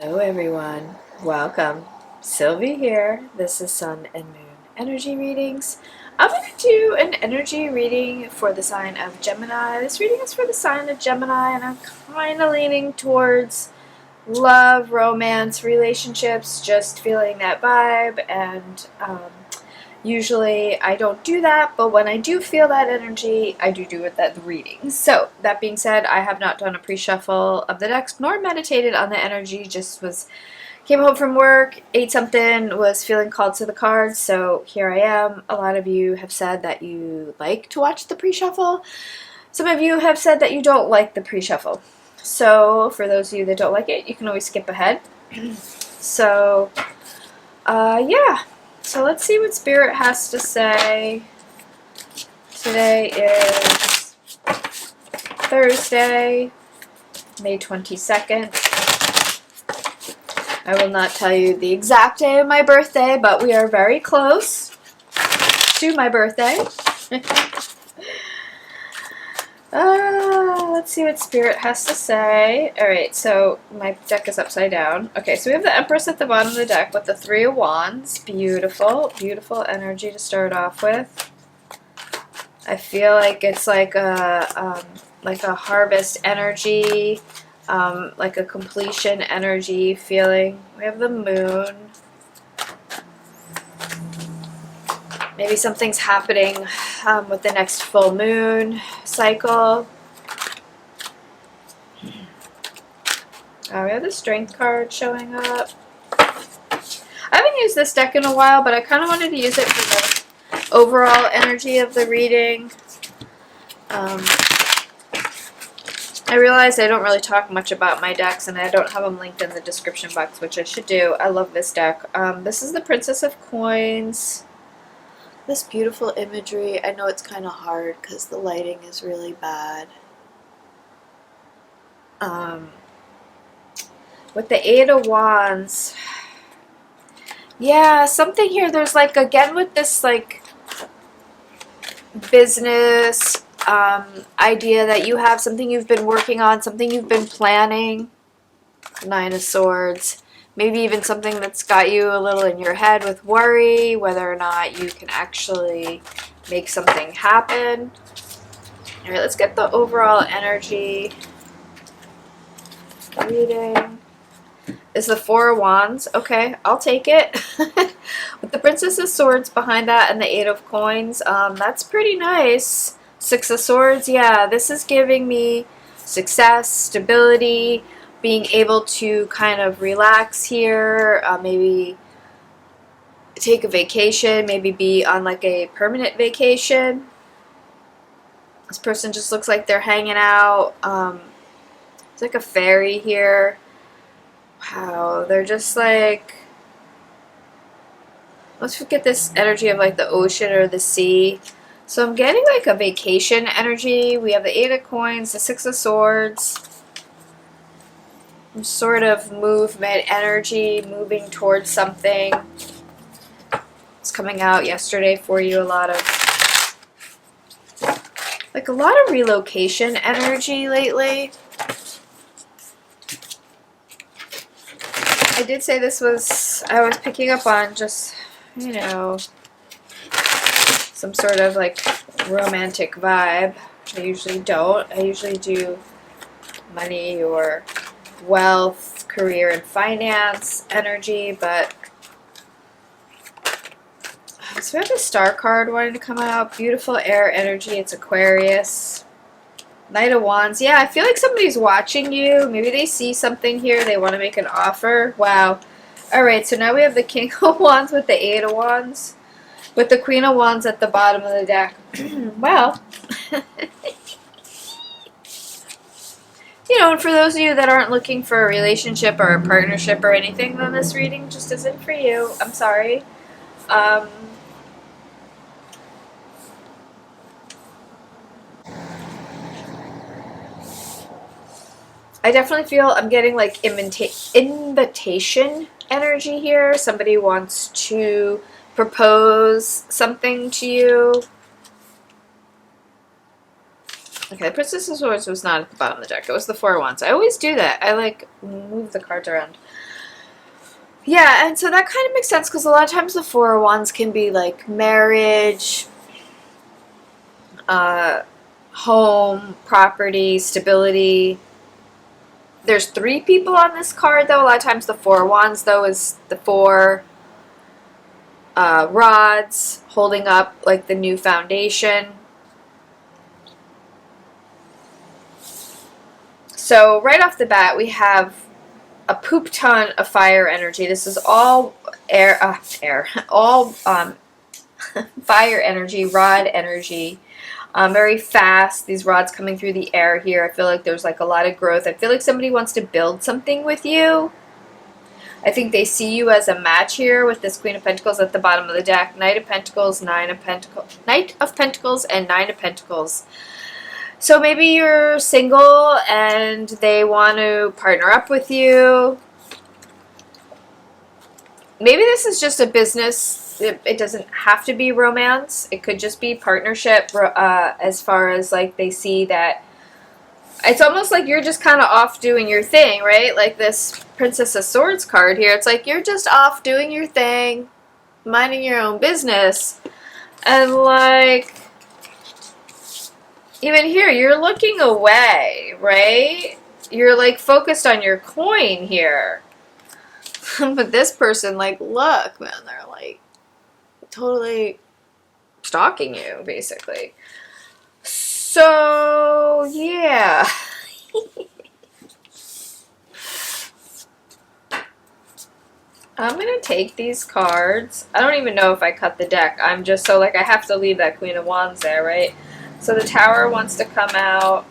Hello everyone, welcome. Sylvie here. This is Sun and Moon energy readings. I'm going to do an energy reading for the sign of Gemini. This reading is for the sign of Gemini, and I'm kind of leaning towards love, romance, relationships, just feeling that vibe. And usually I don't do that, but when I do feel that energy, I do it that reading. So that being said, I have not done a pre-shuffle of the decks nor meditated on the energy. Just came home from work, ate something, was feeling called to the cards, so here I am. A lot of you have said that you like to watch the pre-shuffle. Some of you have said that you don't like the pre-shuffle. So for those of you that don't like it, you can always skip ahead. So yeah. So let's see what Spirit has to say. Today is Thursday, May 22nd. I will not tell you the exact day of my birthday, but we are very close to my birthday. Let's see what Spirit has to say. Alright, so my deck is upside down. Okay, so we have the Empress at the bottom of the deck with the Three of Wands. Beautiful, beautiful energy to start off with. I feel like it's like a harvest energy, like a completion energy feeling. We have the Moon. Maybe something's happening with the next full moon cycle. We have the Strength card showing up. I haven't used this deck in a while, but I kind of wanted to use it for the overall energy of the reading. I realized I don't really talk much about my decks, and I don't have them linked in the description box, which I should do. I love this deck. This is the Princess of Coins. This beautiful imagery. I know it's kind of hard because the lighting is really bad. With the Eight of Wands, yeah, something here. There's like, again, with this like business idea that you have, something you've been working on, something you've been planning. Nine of Swords. Maybe even something that's got you a little in your head with worry, whether or not you can actually make something happen. All right, let's get the overall energy reading. Is the Four of Wands. Okay, I'll take it. With the Princess of Swords behind that and the Eight of Coins, that's pretty nice. Six of Swords, yeah, this is giving me success, stability, being able to kind of relax here, maybe take a vacation, maybe be on like a permanent vacation. This person just looks like they're hanging out. It's like a fairy here. Wow, they're just like, let's forget this energy of like the ocean or the sea. So I'm getting like a vacation energy. We have the Eight of Coins, the Six of Swords. Some sort of movement energy, moving towards something. It's coming out yesterday for you. A lot of relocation energy lately. I did say this was, I was picking up on just, you know, some sort of like romantic vibe. I usually don't. I usually do money or wealth, career, and finance energy, but so we have the Star card wanting to come out. Beautiful air energy. It's Aquarius. Knight of Wands. Yeah, I feel like somebody's watching you. Maybe they see something here. They want to make an offer. Wow. Alright, so now we have the King of Wands with the Eight of Wands. With the Queen of Wands at the bottom of the deck. Well, you know, and for those of you that aren't looking for a relationship or a partnership or anything, then this reading just isn't for you. I'm sorry. I definitely feel I'm getting like invitation energy here. Somebody wants to propose something to you. Okay, the Princess of Swords was not at the bottom of the deck. It was the Four of Wands. I always do that. I like move the cards around. Yeah, and so that kind of makes sense because a lot of times the Four of Wands can be like marriage, uh, home, property, stability. There's 3 people on this card, though. A lot of times the Four of Wands, though, is the 4 rods holding up like the new foundation. So right off the bat, we have a poop ton of fire energy. This is all all fire energy, rod energy. Very fast. These rods coming through the air here. I feel like there's like a lot of growth. I feel like somebody wants to build something with you. I think they see you as a match here with this Queen of Pentacles at the bottom of the deck. Knight of Pentacles, Nine of Pentacles, Knight of Pentacles, and Nine of Pentacles. So maybe you're single and they want to partner up with you. Maybe this is just a business. It doesn't have to be romance. It could just be partnership, as far as like they see that it's almost like you're just kind of off doing your thing, right? Like this Princess of Swords card here. It's like you're just off doing your thing, minding your own business. And like, even here, you're looking away, right? You're like focused on your coin here. But this person, like, look, man, they're like totally stalking you, basically. So, yeah. I'm going to take these cards. I don't even know if I cut the deck. I'm just so, like, I have to leave that Queen of Wands there, right? So the Tower wants to come out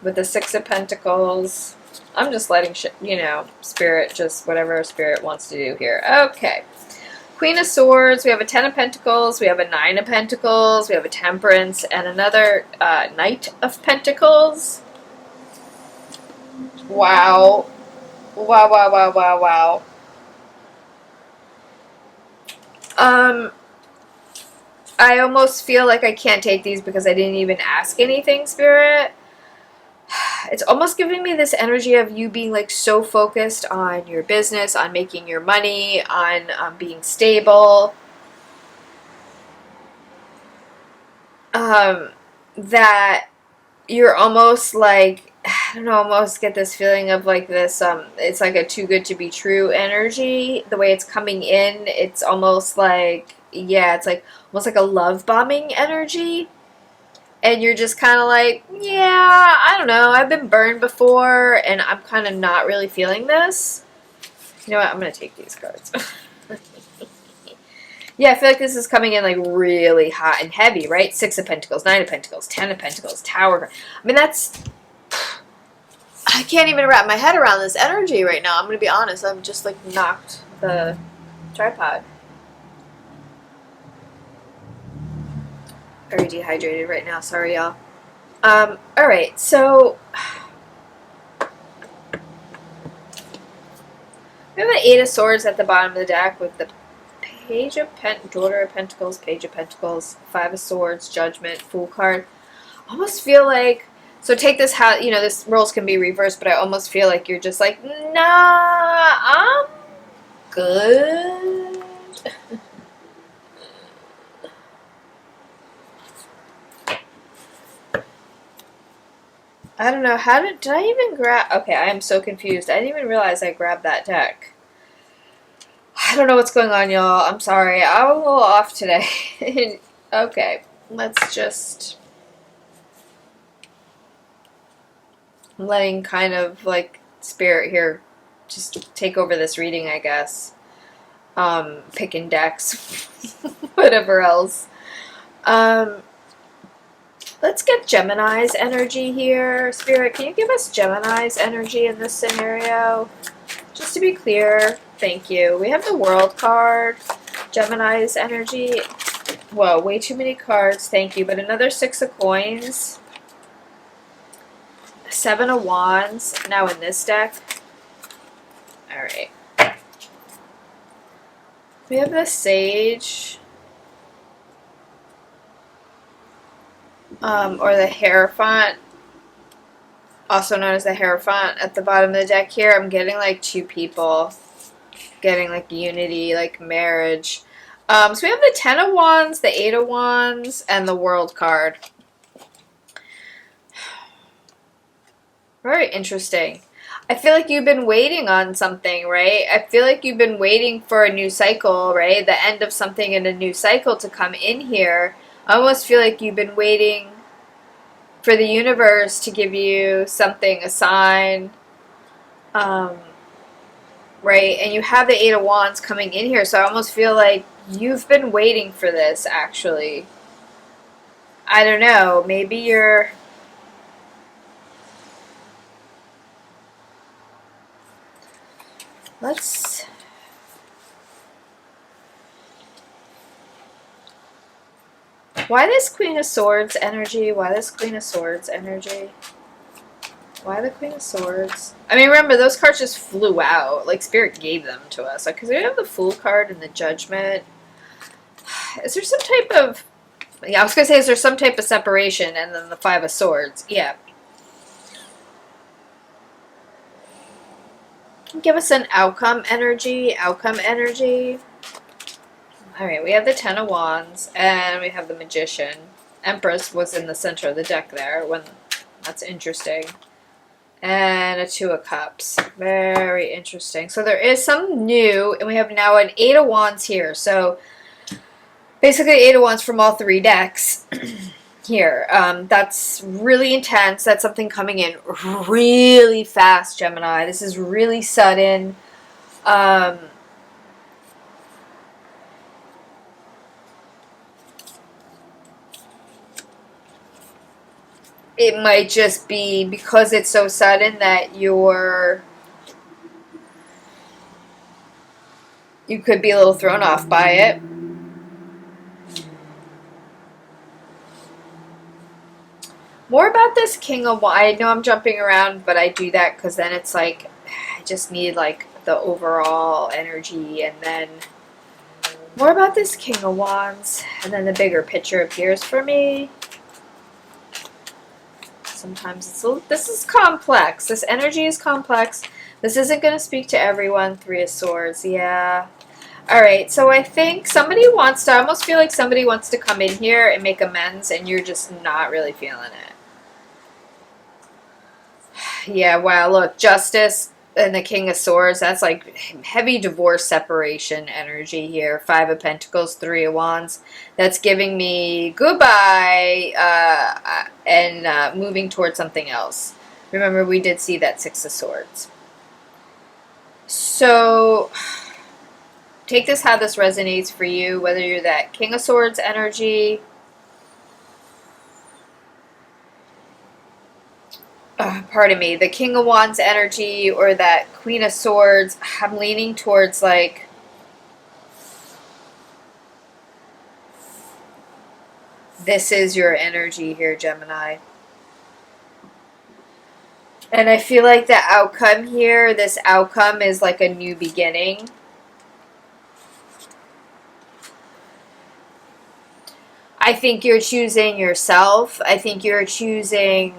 with the Six of Pentacles. I'm just letting, Spirit, just whatever Spirit wants to do here. Okay. Queen of Swords. We have a Ten of Pentacles. We have a Nine of Pentacles. We have a Temperance. And another Knight of Pentacles. Wow. Wow, wow, wow, wow, wow. I almost feel like I can't take these because I didn't even ask anything, Spirit. It's almost giving me this energy of you being like so focused on your business, on making your money, on being stable, that you're almost like, I don't know, almost get this feeling of like this, it's like a too good to be true energy. The way it's coming in, it's almost like, yeah, it's like almost like a love bombing energy. And you're just kind of like, yeah, I don't know. I've been burned before, and I'm kind of not really feeling this. You know what? I'm going to take these cards. Yeah, I feel like this is coming in like really hot and heavy, right? Six of Pentacles, Nine of Pentacles, Ten of Pentacles, Tower. I mean, that's... I can't even wrap my head around this energy right now. I'm going to be honest. I've just like knocked the tripod. Very dehydrated right now. Sorry, y'all. Alright, so we have an Eight of Swords at the bottom of the deck with the Page of Daughter of Pentacles, Page of Pentacles, Five of Swords, Judgment, Fool card. I almost feel like, so take this how, this roles can be reversed, but I almost feel like you're just like, nah, I'm good. I don't know, did I even grab, okay, I am so confused. I didn't even realize I grabbed that deck. I don't know what's going on, y'all. I'm sorry. I'm a little off today. Okay, let's just... I'm letting kind of, like, Spirit here just take over this reading, I guess. Picking decks. Whatever else. Let's get Gemini's energy here. Spirit, can you give us Gemini's energy in this scenario? Just to be clear, thank you. We have the World card, Gemini's energy. Whoa, way too many cards, thank you. But another Six of Coins, Seven of Wands, now in this deck. Alright. We have the Sage, or the Hierophant. also known as the Hierophant at the bottom of the deck here. I'm getting like two people, getting like unity, like marriage. So we have the Ten of Wands, the Eight of Wands, and the World card. Very interesting. I feel like you've been waiting on something, right? I feel like you've been waiting for a new cycle, right? The end of something in a new cycle to come in here. I almost feel like you've been waiting for the universe to give you something, a sign, right? And you have the Eight of Wands coming in here, so I almost feel like you've been waiting for this, actually. I don't know, maybe you're... Let's... Why this Queen of Swords energy? Why this Queen of Swords energy? Why the Queen of Swords? I mean, remember, those cards just flew out. Like, Spirit gave them to us. Like, because we have the Fool card and the Judgment. Is there some type of... Yeah, I was going to say, is there some type of separation? And then the Five of Swords. Yeah. Give us an outcome energy. Outcome energy. Alright, we have the Ten of Wands. And we have the Magician. Empress was in the center of the deck there. That's interesting. And a Two of Cups. Very interesting. So there is some new. And we have now an Eight of Wands here. So basically, Eight of Wands from all three decks here. That's really intense. That's something coming in really fast, Gemini. This is really sudden. It might just be because it's so sudden that you could be a little thrown off by it. More about this King of Wands. I know I'm jumping around, but I do that because then it's like, I just need like the overall energy, and then more about this King of Wands, and then the bigger picture appears for me. Sometimes this is complex. This energy is complex. This isn't going to speak to everyone. Three of Swords, yeah. Alright, so I think somebody wants to, I almost feel like somebody wants to come in here and make amends, and you're just not really feeling it. Yeah, wow, look, Justice and the King of Swords, that's like heavy divorce separation energy here. Five of Pentacles, Three of Wands. That's giving me goodbye and moving towards something else. Remember, we did see that Six of Swords. So, take this how this resonates for you, whether you're that King of Swords energy, pardon me, the King of Wands energy, or that Queen of Swords. I'm leaning towards like this is your energy here, Gemini. And I feel like the outcome here, this outcome is like a new beginning. I think you're choosing yourself. I think you're choosing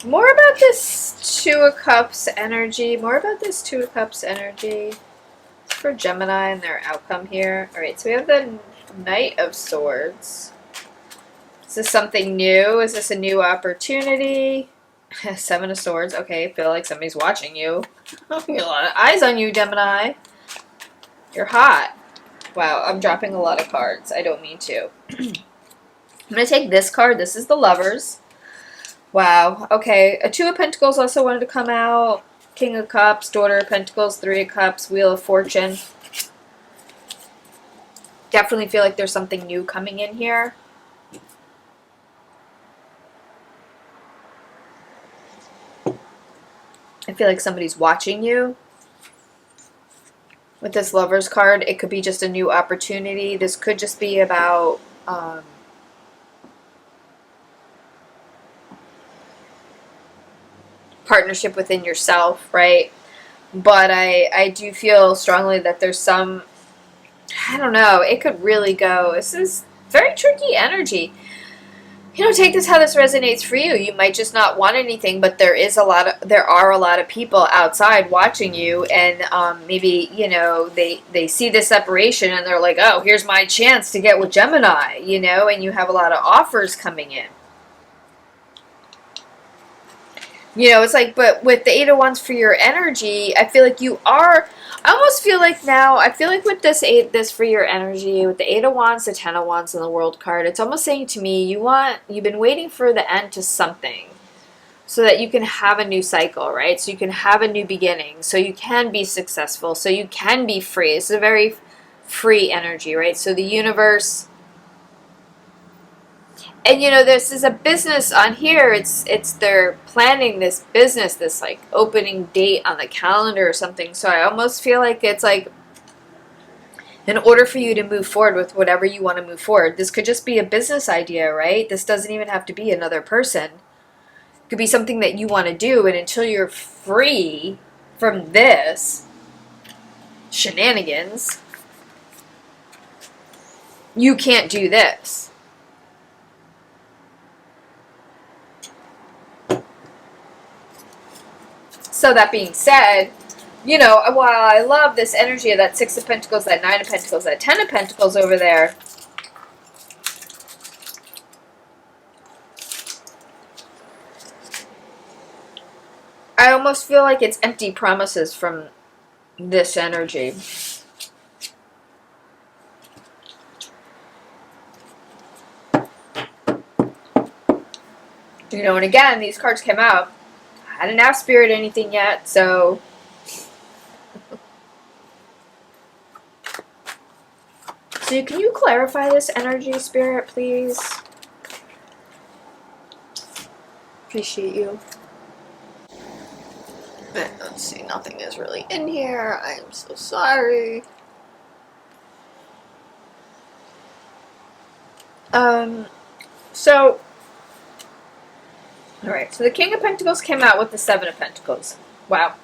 more about this Two of Cups energy. More about this Two of Cups energy for Gemini and their outcome here. Alright, so we have the Knight of Swords. Is this something new? Is this a new opportunity? Seven of Swords. Okay, I feel like somebody's watching you. A lot of eyes on you, Gemini. You're hot. Wow, I'm dropping a lot of cards. I don't mean to. I'm going to take this card. This is the Lovers. Wow. Okay. A Two of Pentacles also wanted to come out. King of Cups, Daughter of Pentacles, Three of Cups, Wheel of Fortune. Definitely feel like there's something new coming in here. I feel like somebody's watching you. With this Lovers card, it could be just a new opportunity. This could just be about partnership within yourself, right? But I do feel strongly that there's some, I don't know, it could really go. This is very tricky energy. You know, take this how this resonates for you. You might just not want anything, but there are a lot of people outside watching you, and maybe, you know, they see the separation and they're like, oh, here's my chance to get with Gemini, you know, and you have a lot of offers coming in. You know, it's like, but with the Eight of Wands for your energy, I feel like I almost feel like now, I feel like with this for your energy, with the Eight of Wands, the Ten of Wands, and the World card, it's almost saying to me, you've been waiting for the end to something so that you can have a new cycle, right? So you can have a new beginning, so you can be successful, so you can be free. It's a very free energy, right? So the universe. And you know, this is a business on here. It's they're planning this business, this like opening date on the calendar or something. So I almost feel like it's like, in order for you to move forward with whatever you want to move forward, this could just be a business idea, right? This doesn't even have to be another person. It could be something that you want to do, and until you're free from this shenanigans, you can't do this. So that being said, you know, while I love this energy of that Six of Pentacles, that Nine of Pentacles, that Ten of Pentacles over there, I almost feel like it's empty promises from this energy. You know, and again, these cards came out. I didn't ask Spirit anything yet, so can you clarify this energy, Spirit, please? Appreciate you. Let's see, nothing is really in here. I am so sorry. So, alright, so the King of Pentacles came out with the Seven of Pentacles. Wow.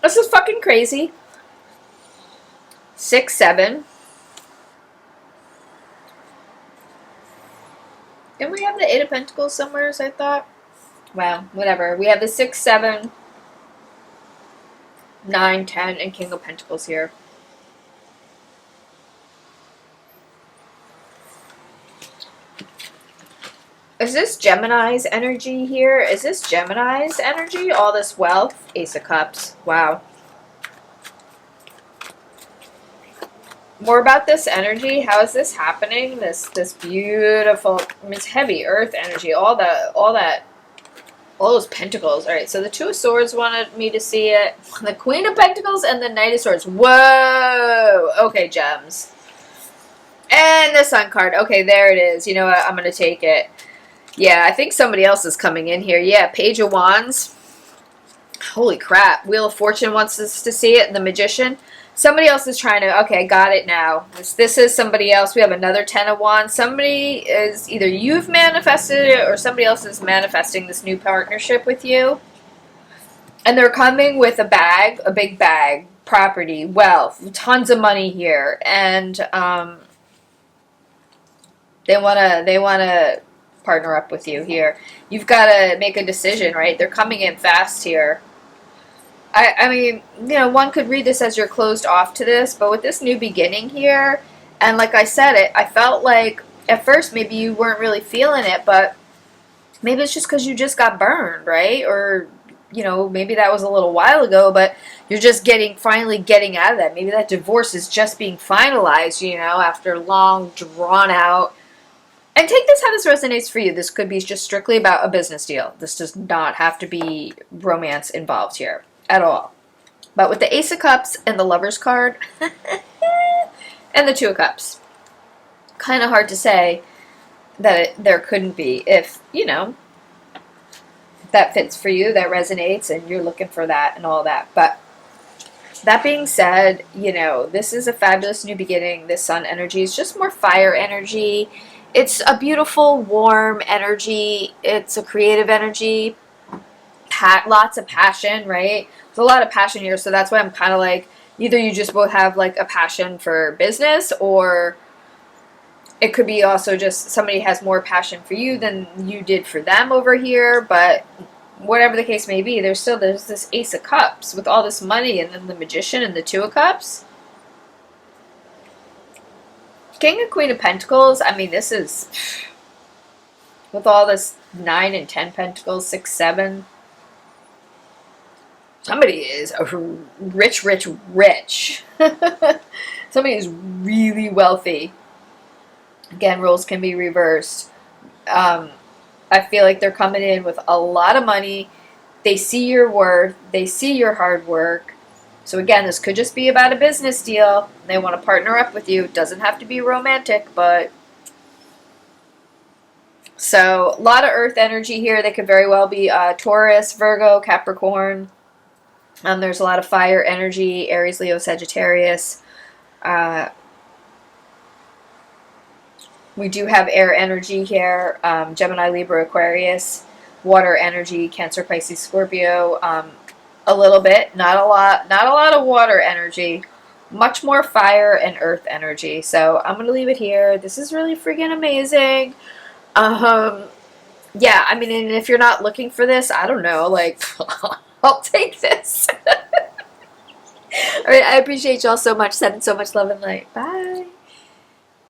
This is fucking crazy. 6, 7. Didn't we have the Eight of Pentacles somewhere, as I thought? Wow, whatever. We have the 6, 7, 9, 10, and King of Pentacles here. Is this Gemini's energy here? Is this Gemini's energy? All this wealth? Ace of Cups. Wow. More about this energy. How is this happening? This beautiful, I mean, it's heavy earth energy. All those pentacles. All right, so the Two of Swords wanted me to see it. The Queen of Pentacles and the Knight of Swords. Whoa. Okay, gems. And the Sun card. Okay, there it is. You know what? I'm going to take it. Yeah, I think somebody else is coming in here. Yeah, Page of Wands. Holy crap. Wheel of Fortune wants us to see it. The Magician. Somebody else is trying to... Okay, got it now. This is somebody else. We have another Ten of Wands. Somebody is... Either you've manifested it or somebody else is manifesting this new partnership with you. And they're coming with a bag. A big bag. Property. Wealth. Tons of money here. And they want to partner up with you here. You've got to make a decision, right? They're coming in fast here. I mean, you know, one could read this as you're closed off to this, but with this new beginning here, and like I said, I felt like at first maybe you weren't really feeling it, but maybe it's just because you just got burned, right? Or, you know, maybe that was a little while ago, but you're just finally getting out of that. Maybe that divorce is just being finalized, you know, after long, drawn out. And take this how this resonates for you. This could be just strictly about a business deal. This does not have to be romance involved here at all. But with the Ace of Cups and the Lover's card and the Two of Cups, kind of hard to say that there couldn't be if, you know, that fits for you, that resonates, and you're looking for that and all that. But that being said, you know, this is a fabulous new beginning. This Sun energy is just more fire energy. It's a beautiful, warm energy. It's a creative energy. Lots of passion, right? There's a lot of passion here, so that's why I'm kind of like, Either you just both have like a passion for business, or it could be also just somebody has more passion for you than you did for them over here. But whatever the case may be, there's this Ace of Cups with all this money, and then the Magician and the Two of Cups. King and Queen of Pentacles, I mean, this is, with all this 9 and 10 Pentacles, 6, 7, somebody is rich, rich, rich. Somebody is really wealthy. Again, roles can be reversed. I feel like they're coming in with a lot of money. They see your worth. They see your hard work. So again, this could just be about a business deal. They want to partner up with you. It doesn't have to be romantic, but... So, a lot of earth energy here. They could very well be Taurus, Virgo, Capricorn. There's a lot of fire energy, Aries, Leo, Sagittarius. We do have air energy here, Gemini, Libra, Aquarius. Water energy, Cancer, Pisces, Scorpio. A little bit, not a lot of water energy. Much more fire and earth energy. So I'm going to leave it here. This is really freaking amazing. Yeah, I mean, and if you're not looking for this, I don't know, like, I'll take this. All right, I appreciate y'all so much. Sending so much love and light. Bye.